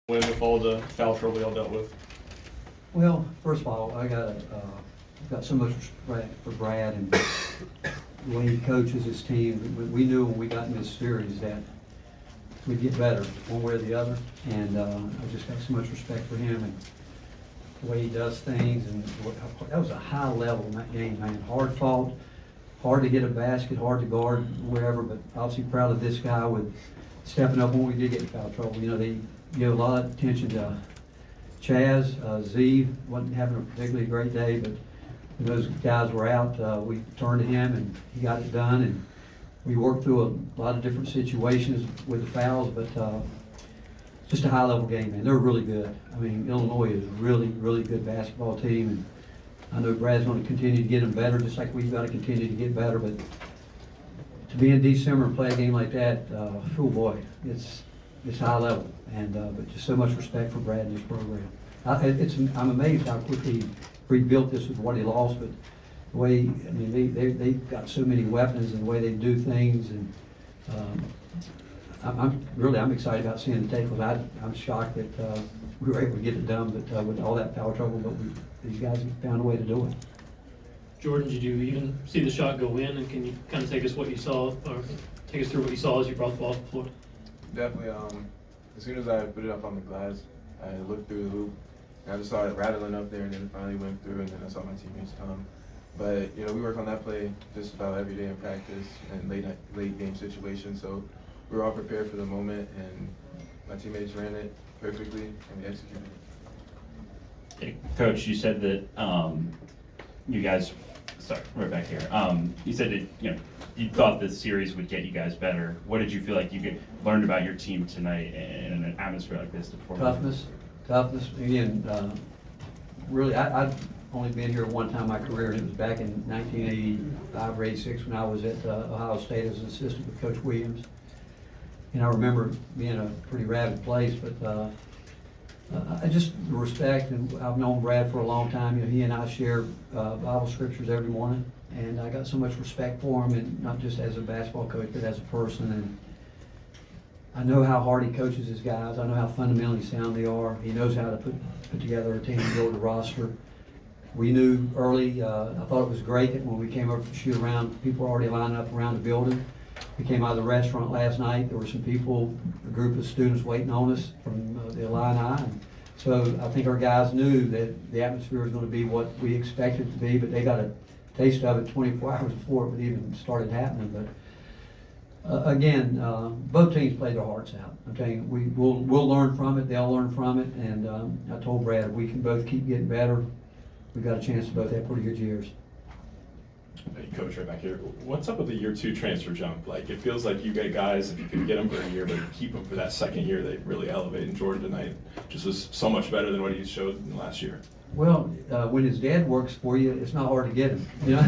win with all the foul trouble y'all dealt with? Well, first of all, I've got so much respect for Brad and the way he coaches his team. We knew when we got in this series that we'd get better one way or the other, and I just got so much respect for him and the way he does things. And that was a high level in that game, man. Hard fought, hard to get a basket, hard to guard wherever. But obviously proud of this guy with stepping up when we did get in foul trouble. You know, they give a lot of attention to Chaz. Z wasn't having a particularly great day, but when those guys were out, we turned to him and he got it done. And we worked through a lot of different situations with the fouls, but just a high level game, man. They're really good. I mean, Illinois is a really, really good basketball team, and I know Brad's going to continue to get them better, just like we've got to continue to get better. But to be in December and play a game like that, oh boy, it's high level, and but just so much respect for Brad and his program. I'm amazed how quickly he rebuilt this with what he lost, but the way, I mean, they've got so many weapons and the way they do things, and I'm excited about seeing the takeaways. I'm shocked that we were able to get it done, but with all that foul trouble, but these guys have found a way to do it. Jordan, did you even see the shot go in, and can you kind of take us what you saw, or take us through what you saw as you brought the ball to the floor? Definitely. As soon as I put it up on the glass, I looked through the hoop, and I just saw it rattling up there, and then it finally went through, and then I saw my teammates come. But you know, we work on that play just about every day in practice and late game situations. So we were all prepared for the moment, and my teammates ran it perfectly, and we executed it. Hey, Coach, you said that you guys. Sorry, right back here. You said that you thought this series would get you guys better. What did you feel like you learned about your team tonight in an atmosphere like this? Toughness. Again, really, I've only been here one time in my career, and it was back in 1985 or 86 when I was at Ohio State as an assistant with Coach Williams. And I remember being a pretty rabid place, but I just respect, and I've known Brad for a long time. You know, he and I share Bible scriptures every morning, and I got so much respect for him, and not just as a basketball coach, but as a person. And I know how hard he coaches his guys. I know how fundamentally sound they are. He knows how to put together a team and build a roster. We knew early. I thought it was great that when we came over to shoot around, people were already lining up around the building. We came out of the restaurant last night. There were some people, a group of students waiting on us from the Illini. And so I think our guys knew that the atmosphere was going to be what we expected it to be, but they got a taste of it 24 hours before it even started happening. But again, both teams played their hearts out. I'm telling you, we'll learn from it. They'll learn from it. And I told Brad, if we can both keep getting better, we've got a chance to both have pretty good years. Hey, Coach, right back here. What's up with the year 2 transfer jump? Like, it feels like you get guys, if you could get them for a year, but keep them for that second year, they really elevate. And Jordan tonight just was so much better than what he showed in the last year. Well, when his dad works for you, it's not hard to get him, you know?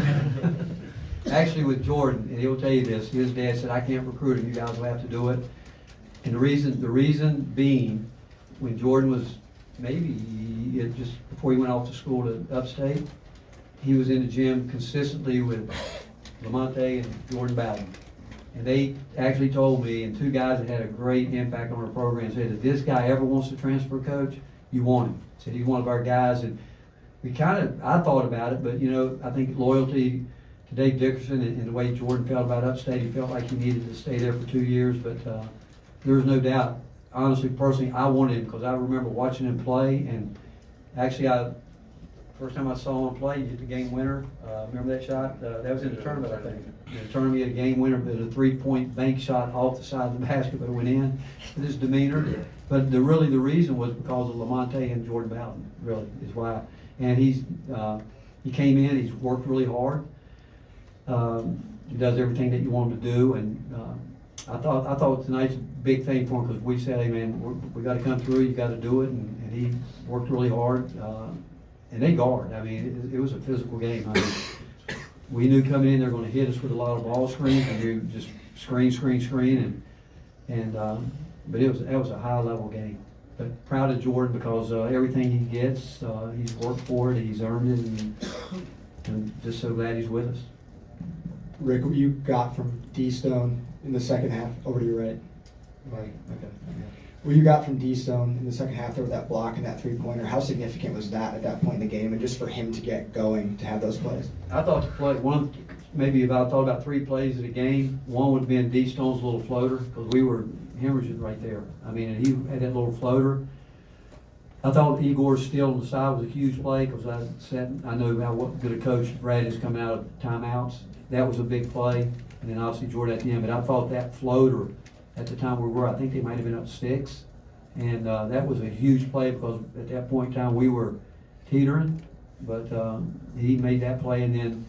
Actually, with Jordan, and he'll tell you this, his dad said, I can't recruit him, you guys will have to do it. And the reason being, when Jordan was maybe just before he went off to school to upstate, he was in the gym consistently with Lamonte and Jordan Bowden. And they actually told me, and two guys that had a great impact on our program said, if this guy ever wants to transfer, Coach, you want him. Said he's one of our guys. And I thought about it, but you know, I think loyalty to Dave Dickerson and the way Jordan felt about upstate, he felt like he needed to stay there for 2 years, but there was no doubt. Honestly, personally, I wanted him because I remember watching him play, and actually first time I saw him play, he hit the game winner. Remember that shot? That was in the tournament, I think. In the tournament, he had a game winner, but a 3-point bank shot off the side of the basket, but it went in with his demeanor. But the reason was because of Lamonte and Jordan Bowden, really, is why. And he came in, he's worked really hard. He does everything that you want him to do, and I thought tonight's a big thing for him because we said, hey man, we got to come through, you got to do it, and he worked really hard. And they guard. I mean, it was a physical game. I mean, we knew coming in they're going to hit us with a lot of ball screens and do just screen, but it was a high level game. But proud of Jordan because everything he gets, he's worked for it, he's earned it, and just so glad he's with us. Rick, what you got from D-Stone in the second half, over to your right. Right. Okay. what you got from D-Stone in the second half there with that block and that three-pointer, how significant was that at that point in the game, and just for him to get going, to have those plays? I thought the play, I thought about 3 plays of the game. One would have been D-Stone's little floater, because we were hemorrhaging right there. I mean, and he had that little floater. I thought Igor's steal on the side was a huge play, because I know how good a coach Brad is coming out of timeouts. That was a big play, and then obviously Jordan at the end. But I thought that floater, at the time we were, I think they might have been up 6. And that was a huge play, because at that point in time we were teetering. But he made that play, and then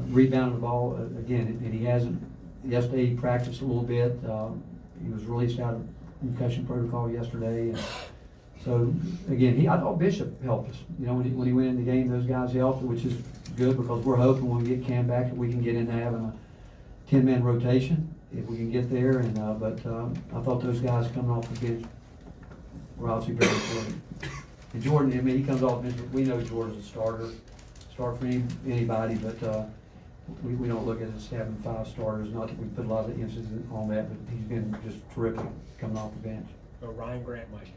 rebounded the ball again. And he hasn't, yesterday he practiced a little bit. He was released out of concussion protocol yesterday. And so again, I thought Bishop helped us. You know, when he went in the game, those guys helped, which is good, because we're hoping when we get Cam back that we can get into having a 10-man rotation if we can get there. And but I thought those guys coming off the bench were obviously very important. And Jordan, I mean, he comes off the bench, but we know Jordan's a starter for anybody, but we don't look at it as having 5 starters. Not that we put a lot of emphasis on that, but he's been just terrific coming off the bench. Ryan Grant, Mike.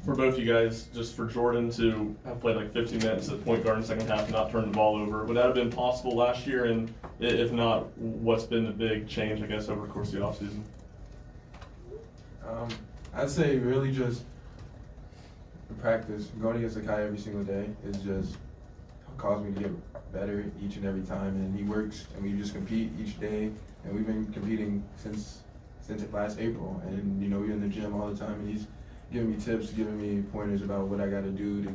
For both you guys, just for Jordan to have played like 15 minutes at point guard in the second half and not turn the ball over, would that have been possible last year? And if not, what's been the big change, I guess, over the course of the offseason? I'd say really just the practice. Going against the Kai every single day is just caused me to get better each and every time. And he works, and we just compete each day. And we've been competing since last April. And, you know, we're in the gym all the time, and he's giving me tips, giving me pointers about what I got to do to,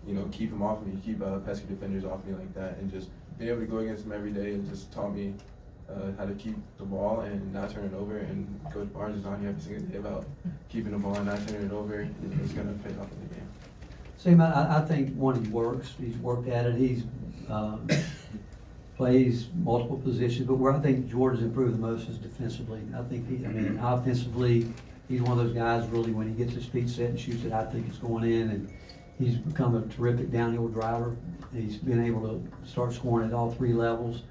you know, keep him off me, keep pesky defenders off me like that, and just being able to go against him every day and just taught me how to keep the ball and not turn it over. And Coach Barnes is on here every single day about keeping the ball and not turning it over, and it's going to pay off in the game. See, man, I think he works. He's worked at it. He's plays multiple positions, but where I think Jordan's improved the most is defensively. I think offensively, he's one of those guys really, when he gets his feet set and shoots it, I think it's going in, and he's become a terrific downhill driver. He's been able to start scoring at all 3 levels.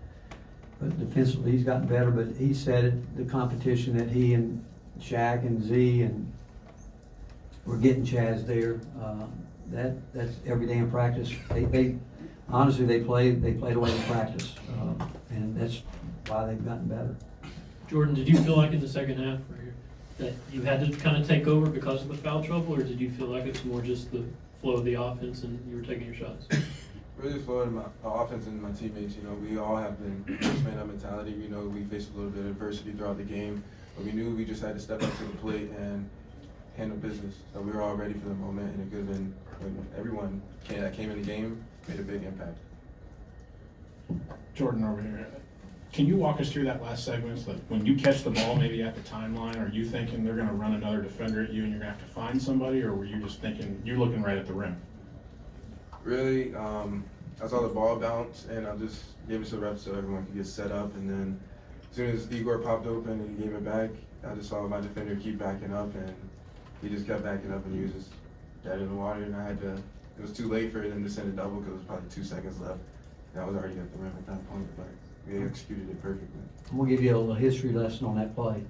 But defensively, he's gotten better, but he said it, the competition that he and Shaq and Z and we're getting Chaz there, that's every day in practice. They honestly, they played away in practice, and that's why they've gotten better. Jordan, did you feel like in the second half that you had to kind of take over because of the foul trouble, or did you feel like it's more just the flow of the offense and you were taking your shots? Really flowed my offense and my teammates. You know, we all have been first man up mentality. We know we faced a little bit of adversity throughout the game, but we knew we just had to step up to the plate and handle business. So we were all ready for the moment, and it could have been when everyone that came in the game made a big impact. Jordan over here. Can you walk us through that last segment? Like when you catch the ball maybe at the timeline, are you thinking they're going to run another defender at you and you're going to have to find somebody, or were you just thinking you're looking right at the rim? Really, I saw the ball bounce, and I just gave it some reps so everyone could get set up. And then as soon as Igor popped open and he gave it back, I just saw my defender keep backing up, and he just kept backing up, and he was just dead in the water. And it was too late for him to send a double because it was probably 2 seconds left. And I was already at the rim at that point, but we executed it perfectly. I'm going to give you a little history lesson on that play.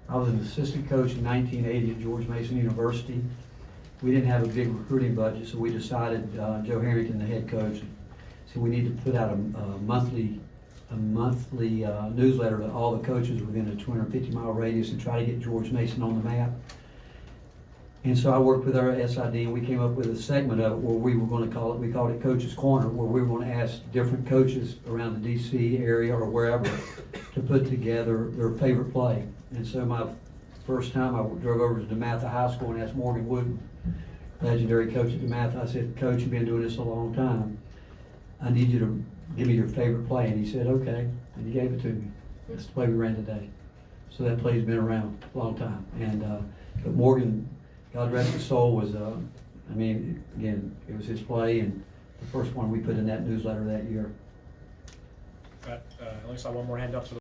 I was an assistant coach in 1980 at George Mason University. We didn't have a big recruiting budget, so we decided, Joe Harrington, the head coach, said we need to put out a monthly newsletter to all the coaches within a 250-mile radius and try to get George Mason on the map. And so I worked with our SID, and we came up with a segment of it where we were going to we called it Coach's Corner, where we were going to ask different coaches around the DC area or wherever to put together their favorite play. And so my first time I drove over to DeMatha High School and asked Morgan Wooden, legendary coach at DeMatha, I said, Coach, you've been doing this a long time. I need you to give me your favorite play. And he said, okay. And he gave it to me. That's the play we ran today. So that play's been around a long time. And but Morgan, God rest his soul, was, I mean, again, it was his play and the first one we put in that newsletter that year. I only saw one more hand up. So